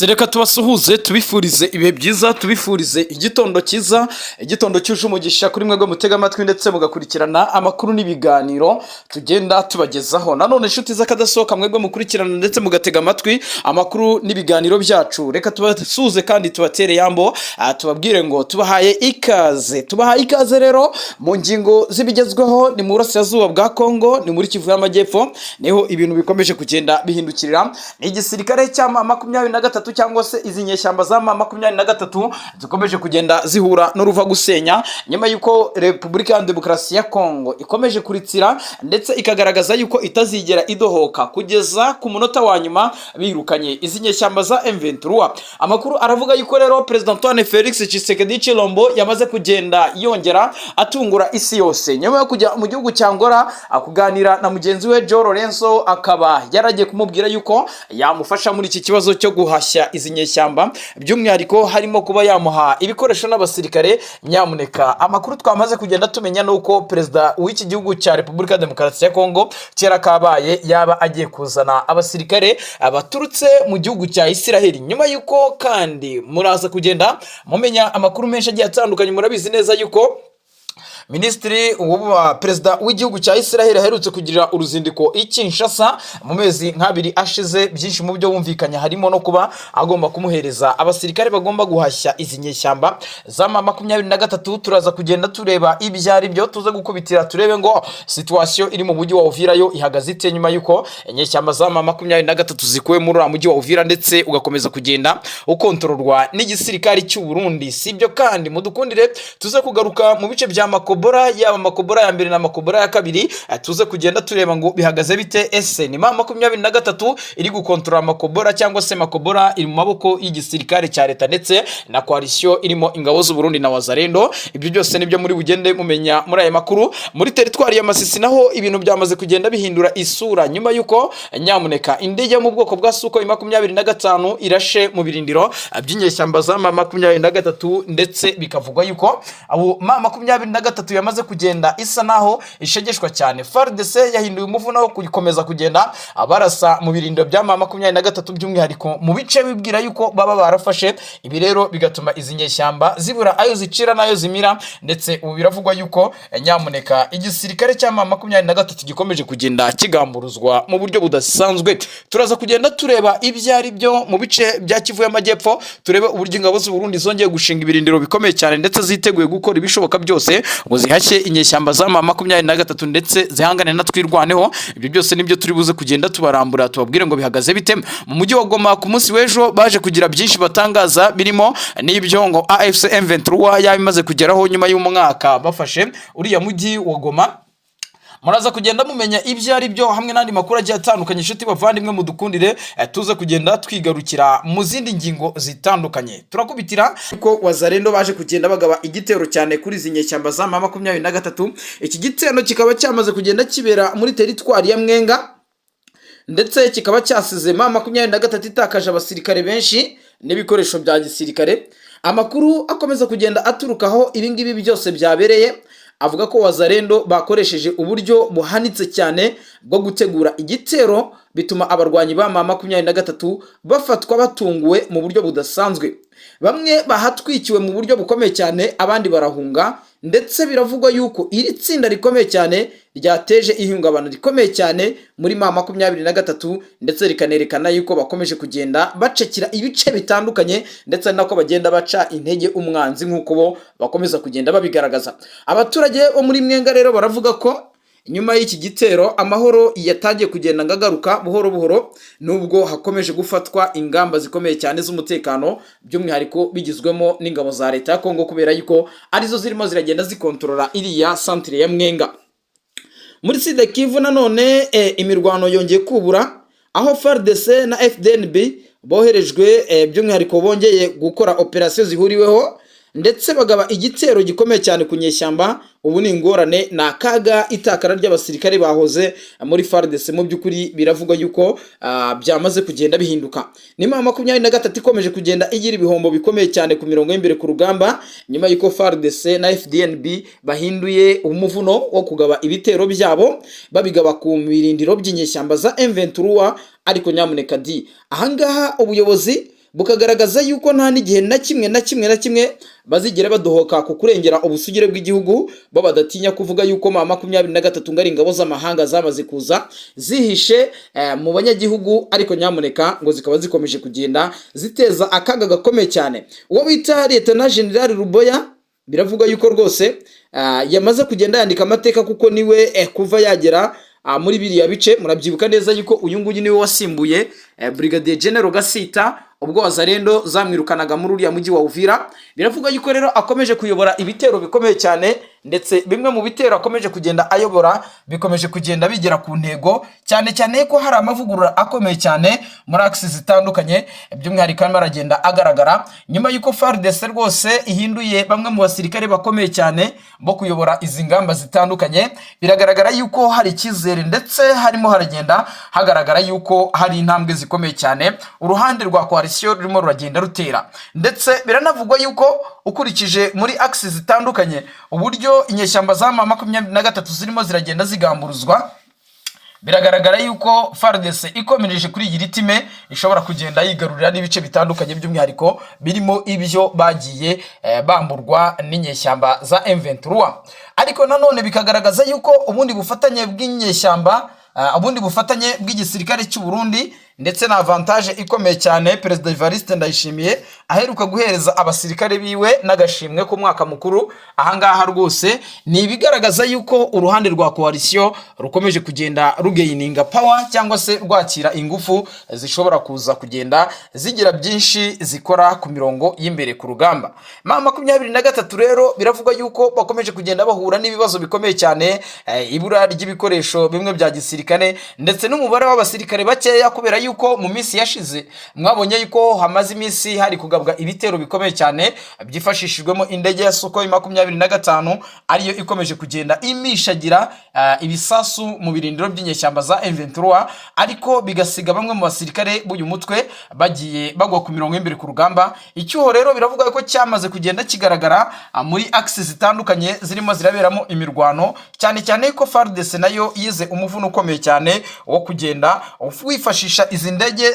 Reka tubasuhuze tubifurize ibihe byiza tubifurize igitondo cyuje umugisha kuri mwebwe mutega amatwi ndetse mugakurikirana amakuru n'ibiganiro tugenda tubagezaho. Nanone inshuti z'akadasohoka mwebwe mukurikirana ndetse mugatega amatwi amakuru n'ibiganiro byacu, reka tubasuhuze kandi tubatere yambo, tubabwire ngo tubahaye ikaze rero mu ngingo z'ibigezweho. Ni mu burasirazuba bwa Kongo, ni muri Kivu y'Amajyepfo, niho ibintu bikomeje kugenda bihindukirira. Ni igisirikare cya 23 cyangwa se izi nyeshyamba za 23 zikomeje kugenda zihura n'uruva gusenya, nyuma yuko Repubulika ya Demokarasi ya Kongo ikomeje kuritsira ndetse ikagaragaza yuko itazigera idohoka kugeza ku munota wa nyuma birukanye izi nyeshyamba za M23. Amakuru aravuga yuko rero President Antoine Felix Tshisekedi Tshilombo yamaze kugenda yongera atungura isi yose nyuma yo kujya mu gihugu cya Angola kuganira na mugenzi we João Lourenço, akaba yaragiye kumubwira yuko yamufasha muri iki kibazo cyo guhashya izi nyeshyamba, by'umwihariko harimo kuba yamuha ibikoresho n'abasirikare. Nyamuneka amakuru twamaze kugenda tumenya nuko perezida w'iki gihugu cya Repubulika ya Demokarasi ya Kongo kera kabaye yaba agiye kuzana abasirikare baturutse mu gihugu cya Isiraheli, nyuma yuko kandi muraza kugenda mumenya amakuru menshi agiye atandukanye. Murabizi neza yuko Minisitiri wa Perezida w'igihugu cya Israel aherutse kugira uruzindiko i Kinshasa mu mezi nk'abiri ashize. Byinshi mu byo bumvikanya harimo no kuba agomba kumuhereza abasirikare bagomba guhashya izi nyeshyamba za 23. Turaza kugenda tureba ibyari byo, tuze gukubitira turebe ngo situation iri mu mujyi wa Uvira yo ihagaze ite nyuma yuko nyeshyamba za 23 zikuwe muri mujyi wa Uvira ndetse ugakomeza kugenda ukontororwa n'igisirikare cy'u Burundi. Sibyo kandi mudukundire tuze kugaruka mu bice bya Makobora, yaba Makobora ya mbere na Makobora ya kabiri, tuze kugenda tureba ngo bihagaze bite. Ese ni 23 iri gukontorora Makobora cyangwa se Makobora iri mu maboko y'igisirikare cya leta ndetse na coalition irimo ingabo z'u Burundi na Wazalendo? Ibyo byose nibyo muri bugende mumenya muri aya makuru. Muri teritwari ya Masisi naho ibintu byamaze kugenda bihindura isura nyuma yuko nyamuneka indege mu bwoko bwa Sukhoi 25 irashe mu birindiro by'inyeshyamba za 23 ndetse bikavugwa yuko abo 23 yamaze kugenda isa naho ishegeshwa cyane. FARDC yahinduye umuvuno wo gukomeza kugenda abarasa mu birindiro bya 23 by'umwihariko mu bice bibwira yuko baba barafashe. Ibi rero bigatuma izi nyeshyamba zibura ayo zicira nayo zimira, ndetse ubu biravugwa yuko nyamuneka igisirikare cya 23 gikomeje kugenda kigamburuzwa mu buryo budasanzwe. Turaza kugenda tureba ibyari byo mu bice bya Kivu y'Amajyepfo, turebe uburyo ingabo z'u Burundi zongeye gushinga ibirindiro bikomeye cyane ndetse ziteguye gukora ibishoboka byose ngo zihashye inyeshyamba za 23 ndetse zihangane na twirwaneho. Ibyo byose nibyo turi buze kugenda tubarambura tubabwire ngo bihagaze bite. Mu mujyi wa Goma ku munsi w'ejo baje kugira byinshi batangaza, birimo n'ibyo ngo AFC M23 yabimaze kugeraho nyuma y'umwaka bafashe uriya mujyi wa Goma. Muraza kugenda mumenya ibyo ari byo hamwe n'andi makuru agiye atandukanye. Inshuti bavandimwe mudukundire tuze kugenda twigarukira mu zindi ngingo zitandukanye. Turakubitira ko Wazalendo baje kugenda bagaba igitero cyane kuri izi nyeshyamba za 23. Iki gitero kikaba cyamaze kugenda kibera muri teritwari ya Mwenga ndetse kikaba cyasize 23 itakaje abasirikare benshi n'ibikoresho bya gisirikare. Amakuru akomeza kugenda aturukaho ibingibi byose byabereye avuga ko Wazalendo bakoresheje uburyo buhanitse cyane bwo gutegura igitero, bituma abarwanyi ba 23 bafatwa batunguwe mu buryo budasanzwe. Bamwe bahatwikiwe mu buryo bukomeye cyane, abandi barahunga, ndetse biravugwa yuko iri tsinda rikomeye cyane ryateje ihungabana rikomeye cyane muri 23 ndetse rikanerekana yuko bakomeje kugenda bacekira ibice bitandukanye ndetse nako bagenda baca intege umwanzi nk'uko bo bakomeza kugenda babigaragaza. Abaturage bo muri Mwenga rero baravuga ko nyuma y'iki gitero amahoro yatangiye kugenda ngagaruka buhoro buhoro, nubwo hakomeje gufatwa ingamba zikomeye cyane z'umutekano, by'umwihariko bigizwemo n'ingabo za leta ya Kongo kubera yuko arizo zirimo ziragenda zikontorora iriya centre ya Mwenga. Muri Sud Kivu nanone imirwano yongeye kubura, aho FARDC na FDNB boherejwe by'umwihariko bongeye gukora operation zihuriweho ndetse bagaba igitero gikomeye cyane ku nyeshyamba. Ubu ni ingorane na kaga itakara ry'abasirikare bahoze muri FARDC. Mu by'ukuri biravugwa yuko byamaze kugenda bihinduka. Ni 23 ikomeje kugenda igira ibihombo bikomeye cyane ku mirongo y'imbere ku rugamba nyuma yuko FARDC na FDNB bahinduye umuvuno wo kugaba ibitero byabo babigaba ku birindiro by'inyeshyamba za M23. Ariko nyamuneka ahangaha ubuyobozi bukagaragaza yuko nta n'igihe na kimwe bazigera badohoka ku kurengera ubusugire bw'igihugu, bo badatinya kuvuga yuko M23 ngari ingabo z'amahanga zamaze kuza zihishe mu banyagihugu, ariko nyamuneka ngo zikaba zikomeje kugenda ziteza akaga gakomeye cyane. Uwo bita Lieutenant General Ruboya biravuga yuko rwose yamaze kugenda yandika amateka, kuko niwe kuva yagera muri biriya bice, murabyibuka neza yuko uyu nguyu niwe wasimbuye Brigadier General Gasita ubwo Wazalendo zamwirukanaga muri uriya mujyi wa Uvira. Biravuga yuko rero akomeje kuyobora ibitero bikomeye cyane, ndetse bimwe mu bitero akomeje kugenda ayobora bikomeje kugenda bigera ku ntego, cyane cyane ko hari amavugurura akomeye cyane muri axis zitandukanye, by'umwihariko arimo aragenda agaragara nyuma yuko FARDC rwose ihinduye bamwe mu basirikare bakomeye cyane bo kuyobora izi ngamba zitandukanye. Biragaragara yuko hari icyizere, ndetse harimo haragenda hagaragara yuko hari intambwe zikomeye cyane uruhande rwa coalition rurimo ruragenda rutera, ndetse biranavugwa yuko ukurikije muri axis zitandukanye uburyo inyeshyamba za M23 zirimo ziragenda zigamburuzwa, biragaragara yuko FARDC ikomereje kuri iyi ritime ishobora kugenda yigarurira n'ibice bitandukanye, by'umwihariko birimo ibyo bagiye bamburwa n'inyeshyamba za M23. Ariko nanone bikagaragaza yuko ubundi bufatanye bw'inyeshyamba, ubundi bufatanye bw'igisirikare cy'u Burundi ndetse na avantage ikomeye cyane Perezida Evariste Ndayishimiye aheruka guhereza abasirikare biwe n'agashimwe ku mwaka mukuru. Ahangaha rwose ni ibigaragaza yuko uruhande rwa coalition rukomeje kugenda rugaininga power, cyangwa se rwakira ingufu zishobora kuza kugenda zigira byinshi zikora ku mirongo y'imbere ku rugamba. M23 rero biravuga yuko bakomeje kugenda bahura n'ibibazo bikomeye cyane, ibura ry'ibikoresho bimwe bya gisirikare ndetse n'umubare w'abasirikare bakeya, kubera yuko mu minsi yashize mwabonye yuko hamaze iminsi hari kugabwa ibitero bikomeye cyane byifashishijwemo indege ya Sukhoi 25 ariyo ikomeje kugenda imishagira ibisasu mu birindiro by'inyeshyamba za M23, ariko bigasiga bamwe mu basirikare b'uyu mutwe bagiye bagwa ku mirongo y'imbere ku rugamba. Icyuho rero biravuga ko cyamaze kugenda kigaragara muri axis zitandukanye zirimo ziraberamo imirwano, cyane cyane ko FARDC nayo yize umuvuno ukomeye cyane wo kugenda wifashisha izi ndege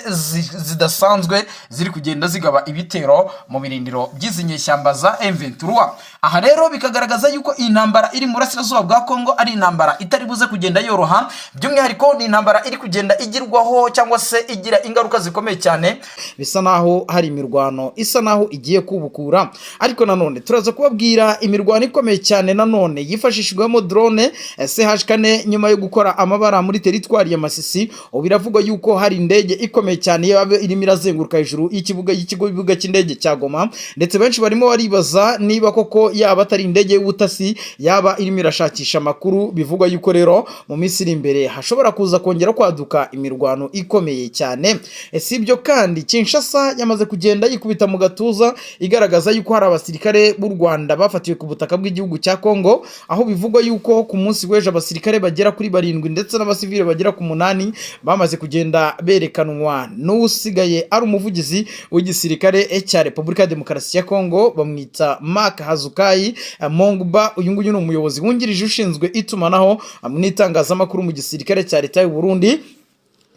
zidasanzwe ziri kugenda zigaba ibitero mu birindiro by'izi nyeshyamba za M23. Aha rero bikagaragaza yuko intambara iri mu burasirazuba bwa Kongo ari intambara itari buze kugenda yoroha, by'umwihariko ni intambara iri kugenda igirwaho cyangwa se igira ingaruka zikomeye cyane, bisa naho hari imirwano isa naho igiye kubukura. Ariko nanone turaza kubabwira imirwano ikomeye cyane nanone yifashishijwemo drone CH4 nyuma yo gukora amabara muri teritwari ya Masisi. Biravugwa yuko hari indege ikomeye cyane yabe irimo irazenguruka hejuru y'ikibuga cy'indege cya Goma, ndetse benshi barimo baribaza niba koko yaba atari indege y'ubutasi yaba irimo irashakisha amakuru. Bivugwa yuko rero mu minsi iri imbere hashobora kuza kongera kwaduka imirwano ikomeye cyane. Si ibyo kandi Kinshasa yamaze kugenda yikubita mu gatuza igaragaza yuko hari abasirikare b'u Rwanda bafatiwe ku butaka bw'igihugu cya Kongo, aho bivugwa yuko ku munsi w'ejo abasirikare bagera kuri 7 ndetse n'abasivile bagera ku 8 bamaze kugenda berekanwa n'usigaye ari umuvugizi w'igisirikare cya Repubulika ya Demokarasi ya Kongo, bamwita Mark Hazukai Mongba. Uyu nguyu ni umuyobozi wungirije ushinzwe itumanaho mu itangazamakuru mu gisirikare cya leta y'u Burundi.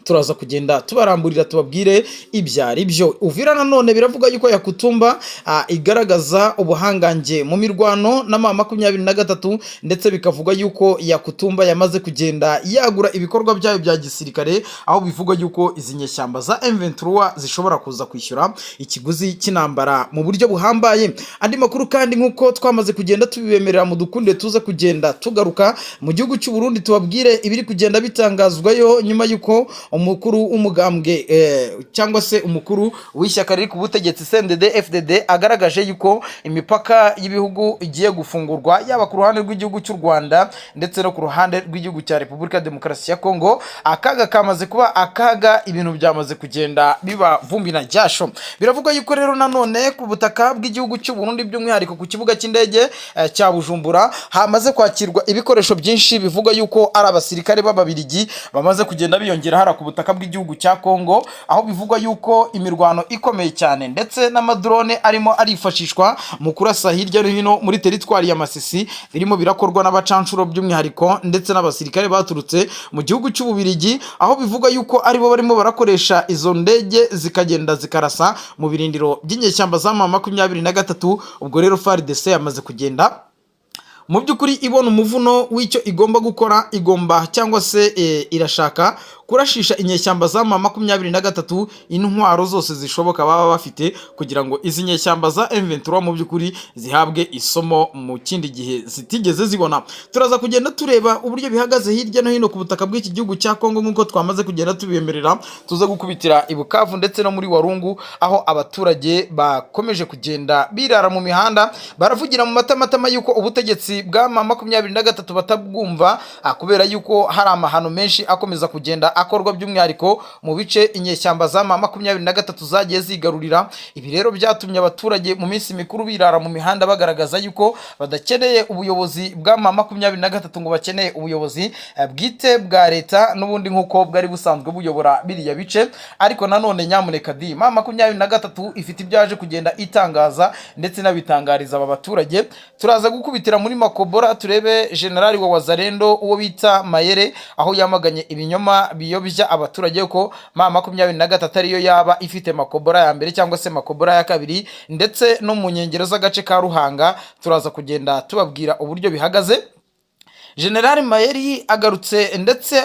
Turaza kugenda tubaramburira tubabwire ibyari byo. Uvira nanone biravuga yuko Yakutumba igaragaza ubuhangange mu mirwano na M23, ndetse bikavuga yuko Yakutumba yamaze kugenda yagura ibikorwa byayo bya gisirikare, aho bivuga yuko izi nyeshyamba za M23 zishobora kuza kwishyura ikiguzi cy'intambara mu buryo buhambaye. Andi makuru kandi nkuko twamaze kugenda tubibemerera mu dukunde tuze kugenda tugaruka mu gihugu cy'u Burundi tubabwire ibiri kugenda bitangazwayo nyuma yuko umukuru umugambwe cyangwa se umukuru w'ishyaka riri ku butegetsi CNDD-FDD agaragaje yuko imipaka y'ibihugu igiye gufungurwa, yaba ku ruhande rw'igihugu cy'u Rwanda ndetse no ku ruhande rw'igihugu cya Repubulika ya Demokarasi ya Kongo. Akaga kamaze kuba akaga, ibintu byamaze kugenda biba vumbi na jasho. Biravuga yuko rero nanone ku butaka bw'igihugu cy'u Burundi, by'umwihariko ku kibuga cy'indege cya Bujumbura, hamaze kwakirwa ibikoresho byinshi. Bivuga yuko ari abasirikare b'Ababiligi bamaze kugenda biyongera hara ku butaka bw'igihugu cya Kongo, aho bivugwa yuko imirwano ikomeye cyane ndetse n'amadrone arimo arifashishwa mu kurasa hirya no hino muri teritwari ya Masisi, birimo birakorwa n'abacanshuro by'umwihariko ndetse n'abasirikare baturutse mu gihugu cy'Ububirigi, aho bivuga yuko aribo barimo barakoresha izo ndege zikagenda zikarasa mu birindiro by'inyeshyamba za M23. Ubwo rero FARDC yamaze kugenda mu by'ukuri ibona umuvuno w'icyo igomba gukora, igomba cyangwa se irashaka kurashisha inyeshyamba za M23 intwaro zose zishoboka baba bafite, kugira ngo izi nyeshyamba za M23 mu by'ukuri zihabwe isomo mu kindi gihe zitigeze zibona. Turaza kugenda tureba uburyo bihagaze hirya no hino ku butaka bw'iki gihugu cya Kongo, nk'uko twamaze kugenda tubiyemerera. Tuza gukubitira i Bukavu ndetse no muri Warungu, aho abaturage bakomeje kugenda birara mu mihanda, baravugira mu matamatama yuko ubutegetsi bwa M23 batabwumva, kubera yuko hari amahano menshi akomeza kugenda akorwa by'umwihariko mu bice inyeshyamba za M23 zagiye zigarurira. Ibi rero byatumye abaturage mu minsi mikuru birara mu mihanda bagaragaza yuko badakeneye ubuyobozi bwa M23, ngo bakeneye ubuyobozi bwite bwa leta n'ubundi nk'uko bwari busanzwe buyobora biriya bice. Ariko nanone nyamuneka di M23 ifite ibyaje kugenda itangaza ndetse n'abitangariza aba baturage. Turaza gukubitira muri Makobora turebe generali wa Wazalendo uwo bita Mayere, aho yamaganye ibinyoma biyobya abaturage ko M23 ariyo yaba ifite Makobora ya mbere cyangwa se Makobora ya kabiri, ndetse no mu nkengero z'agace ka Ruhanga. Turaza kugenda tubabwira uburyo bihagaze. General Mayeri agarutse ndetse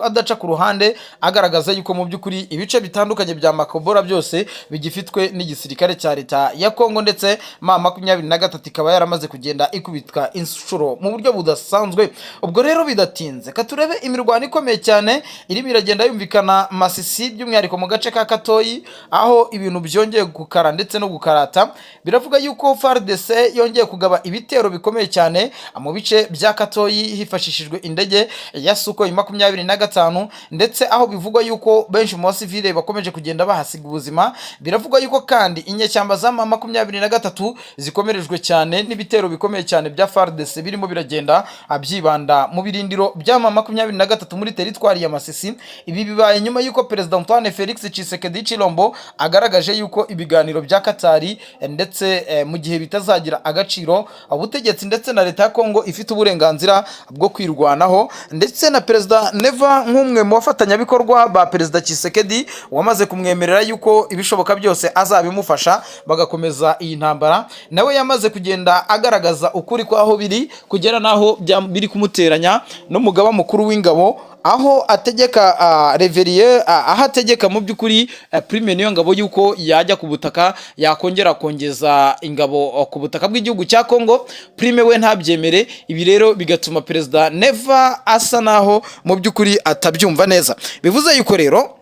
adaca ku ruhande, agaragaza yuko mu by'ukuri ibice bitandukanye bya Makobora byose bigifitwe n'igisirikare cya leta ya Kongo, ndetse M23 ikaba yaramaze kugenda ikubitwa inshuro mu buryo budasanzwe. Ubwo rero bidatinze katurebe imirwano ikomeye cyane irimo iragenda yumvikana Masisi, by'umwihariko mu gace ka Katoyi, aho ibintu byongeye gukara ndetse no gukarata. Biravuga yuko FARDC yongeye kugaba ibitero bikomeye cyane mu bice bya Katoyi hifashishijwe indege ya Sukhoi 25, ndetse aho bivugwa yuko benshi mu basivile bakomeje kugenda bahasiga ubuzima. Biravugwa yuko kandi inyeshyamba za M23 zikomerejwe cyane n'ibitero bikomeye cyane bya FARDC birimo biragenda abyibanda mu birindiro bya M23 muri teritwari ya Masisi. Ibi bibaye nyuma yuko President Antoine Felix Tshisekedi Chilombo agaragaje yuko ibiganiro bya Katari ndetse mu gihe bitazagira agaciro, ubutegetsi ndetse na leta ya Kongo ifite uburenganzira bwo kwirwanaho, ndetse na Perezida Neva nk'umwe mu bafatanyabikorwa ba Perezida Tshisekedi wamaze kumwemerera yuko ibishoboka byose azabimufasha bagakomeza iyi ntambara. Nawe yamaze kugenda agaragaza ukuri kwaho biri kugera naho biri kumuteranya n'umugaba mukuru w'ingabo, aho ategeka Reveriye, aho ategeka mu by'ukuri Prime niyo ngabo yuko yajya ku butaka, yakongera kongeza ingabo ku butaka bw'igihugu cya Kongo. Prime we ntabyemere. Ibi rero bigatuma Perezida Neva asa naho mu by'ukuri atabyumva neza. Bivuze yuko rero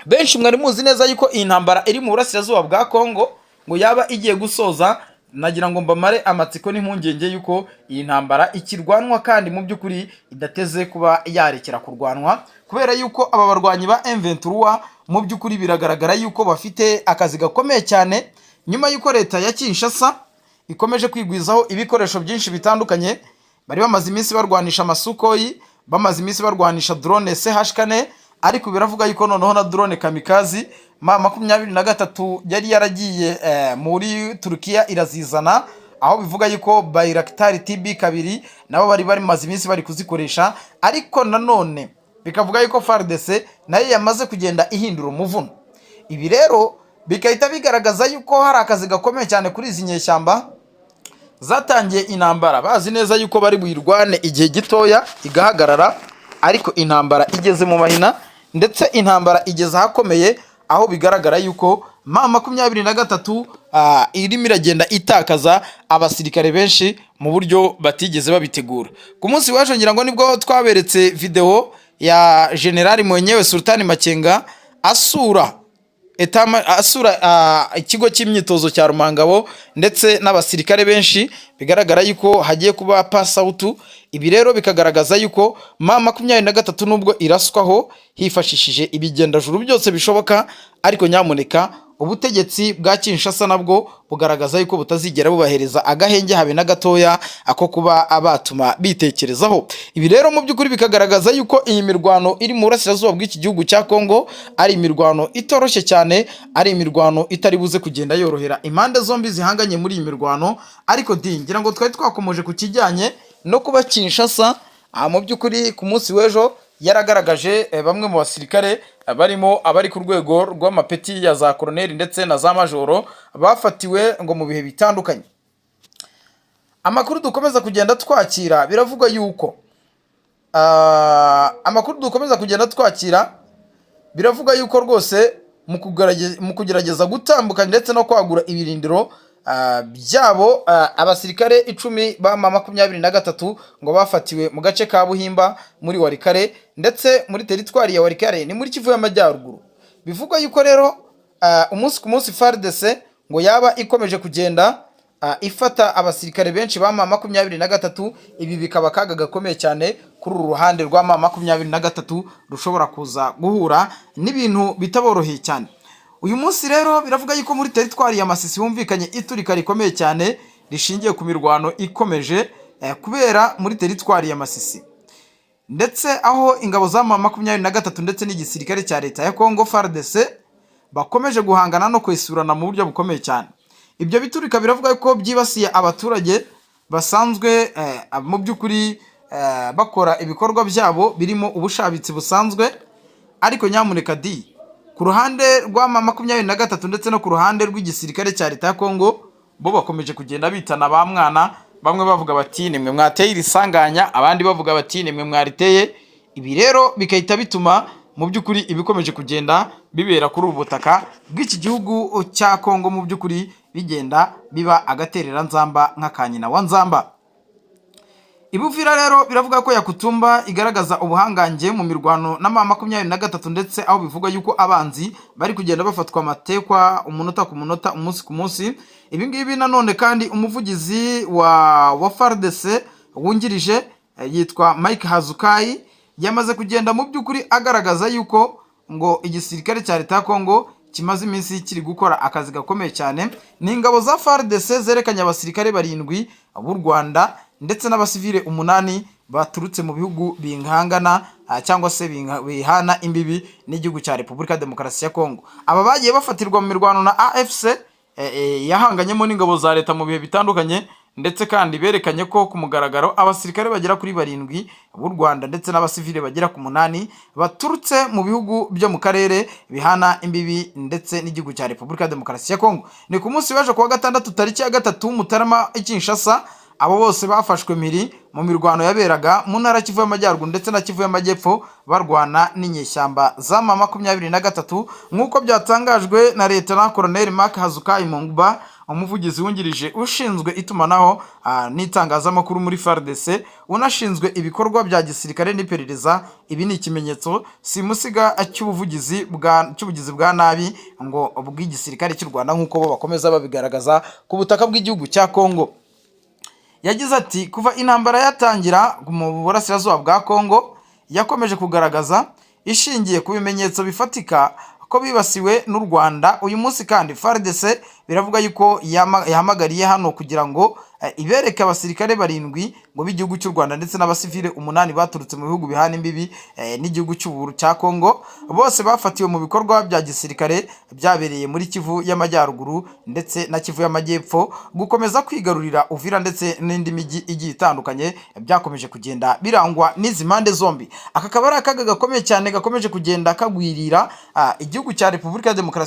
benshi mwari muzi neza yuko iyi ntambara iri mu burasirazuba bwa Kongo ngo yaba igiye gusoza. Nagira ngo mbamare amatsiko n'impungenge yuko iyi ntambara ikirwanwa kandi mu by'ukuri idateze kuba yarekera kurwanwa, kubera yuko aba barwanyi ba M23 mu by'ukuri biragaragara yuko bafite akazi gakomeye cyane, nyuma yuko leta ya Kinshasa ikomeje kwigwizaho ibikoresho byinshi bitandukanye. Bari bamaze iminsi barwanisha Sukhoi, bamaze iminsi barwanisha drone CH4, ariko biravuga yuko noneho na drone kamikazi M23 yari yaragiye muri Turkiya irazizana, aho bivuga yuko Bayraktar TB2 nabo bari maze iminsi bari kuzikoresha. Ariko nanone bikavuga yuko FARDC nayo yamaze kugenda ihindura umuvuno. Ibi rero bikahita bigaragaza yuko hari akazi gakomeye cyane kuri izi nyeshyamba zatangiye intambara bazi neza yuko bari buyirwane igihe gitoya igahagarara, ariko intambara igeze mu mahina ndetse intambara igeze ahakomeye, aho bigaragara yuko M23 irimo iragenda itakaza abasirikare benshi mu buryo batigeze babitegura. Ku munsi waje ngira ngo nibwo twaberetse video ya General mwenyewe Sultani Makenga asura ikigo cy'imyitozo cya Rumangabo ndetse n'abasirikare benshi, bigaragara yuko hagiye kuba pass out. Ibi rero bikagaragaza yuko M23 nubwo iraswaho hifashishije ibigendajuru byose bishoboka, ariko nyamuneka ubutegetsi bwa Kinshasa nabwo bugaragaza yuko butazigera bubahereza agahenge habe na gatoya ako kuba abatuma bitekerezaho. Ibi rero mu by'ukuri bikagaragaza yuko iyi mirwano iri mu burasirazuba bw'iki gihugu cya Kongo ari imirwano itoroshye cyane, ari imirwano itari buze kugenda yorohera impande zombi zihanganye muri iyi mirwano. Ariko ngira ngo twari twakomeje ku kijyanye no kuba Kinshasa mu by'ukuri ku munsi w'ejo yaragaragaje bamwe mu basirikare barimo abari ku rwego rw'amapeti ya za koloneli ndetse na za majoro bafatiwe ngo mu bihe bitandukanye. Amakuru dukomeza kugenda twakira biravuga yuko rwose mu kugerageza gutambuka ndetse no kwagura ibirindiro byabo abasirikare 10 ba M23 ngo bafatiwe mu gace ka Buhimba muri Warikare ndetse muri teritwari ya Warikare ni muri Kivu y'Amajyaruguru. Bivuga yuko rero umunsi ku munsi FARDC ngo yaba ikomeje kugenda ifata abasirikare benshi ba M23. Ibi bikaba kaga gakomeye cyane kuri uru ruhande rwa M23 rushobora kuza guhura n'ibintu bitaboroheye cyane. Uyu munsi rero biravuga yuko muri teritwari ya Masisi humvikanye iturika rikomeye cyane rishingiye ku mirwano ikomeje kubera muri teritwari ya Masisi, ndetse aho ingabo za M23 ndetse n'igisirikare cya leta ya Kongo FARDC bakomeje guhangana no kwesurana mu buryo bukomeye cyane. Ibyo biturika biravuga yuko byibasiye abaturage basanzwe mu by'ukuri bakora ibikorwa byabo birimo ubushabitsi busanzwe. Ariko nyamuneka ku ruhande rwa M23 ndetse no ku ruhande rw'igisirikare cya leta ya Kongo bo bakomeje kugenda bitana ba mwana, bamwe bavuga bati nimwe mwateye irisanganya, abandi bavuga bati nimwe mwariteye. Ibi rero bikahita bituma mu by'ukuri ibikomeje kugenda bibera kuri ubu butaka bw'iki gihugu cya Kongo mu by'ukuri bigenda biba agaterera nzamba nk'akanyina wa nzamba. Ibuvira rero biravuga ko Yakutumba igaragaza ubuhangange mu mirwano na M23 ndetse aho bivuga yuko abanzi bari kugenda bafatwa amatekwa umunota ku munota, umunsi ku munsi. Ibi ngibi nanone kandi umuvugizi wa FARDC wungirije yitwa Mike Hazukai yamaze kugenda mu by'ukuri agaragaza yuko ngo igisirikare cya leta ya Kongo kimaze iminsi kiri gukora akazi gakomeye cyane. Ni ingabo za FARDC zerekanye abasirikare 7 b'u Rwanda ndetse n'abasivile 8 baturutse mu bihugu bingangana cyangwa se bihana imbibi n'igihugu cya Repubulika Demokarasi ya Kongo. Aba bagiye bafatirwa mu mirwano na AFC yahanganyemo n'ingabo za leta mu bihe bitandukanye, ndetse kandi berekanye ko ku mugaragaro abasirikare bagera kuri 7 b'u Rwanda ndetse n'abasivile bagera ku 8 baturutse mu bihugu byo mu karere bihana imbibi ndetse n'igihugu cya Repubulika Demokarasi ya Kongo. Ni ku munsi w'ejo kuwa gatandatu tariki ya 3 Mutarama Kinshasa. Abo bose bafashwe miri mu mirwano yaberaga mu ntara Kivu y'Amajyaruguru ndetse na Kivu y'Amajyepfo barwana n'inyeshyamba za M23 nk'uko byatangajwe na Lieutenant Colonel Mark Hazukai Mongba, umuvugizi wungirije ushinzwe itumanaho n'itangazamakuru muri FARDC unashinzwe ibikorwa bya gisirikare n'iperereza. Ibi ni ikimenyetso simusiga cy'ubuvugizi bwa nabi ngo bw'igisirikare cy'u Rwanda nk'uko bo bakomeza babigaragaza ku butaka bw'igihugu cya Kongo. Yagize ati kuva intambara yatangira mu burasirazuba bwa Kongo yakomeje kugaragaza ishingiye ku bimenyetso bifatika ko bibasiwe n'u Rwanda. Uyu munsi kandi FARDC biravuga yuko yahamagariye hano kugira ngo ibereke abasirikare 7 ngo b'igihugu cy'u Rwanda ndetse n'abasivile 8 baturutse mu bihugu bihana imbibi n'igihugu cy'uburu cya Kongo. Bose bafatiwe mu bikorwa bya gisirikare byabereye muri Kivu y'Amajyaruguru ndetse na Kivu y'Amajyepfo. Gukomeza kwigarurira Uvira ndetse n'indi migi igiye itandukanye byakomeje kugenda birangwa n'izi mpande zombi. Aka kabara akaga gakomeye cyane gakomeje kugenda kagwirira igihugu cya Repubulika Demokarasi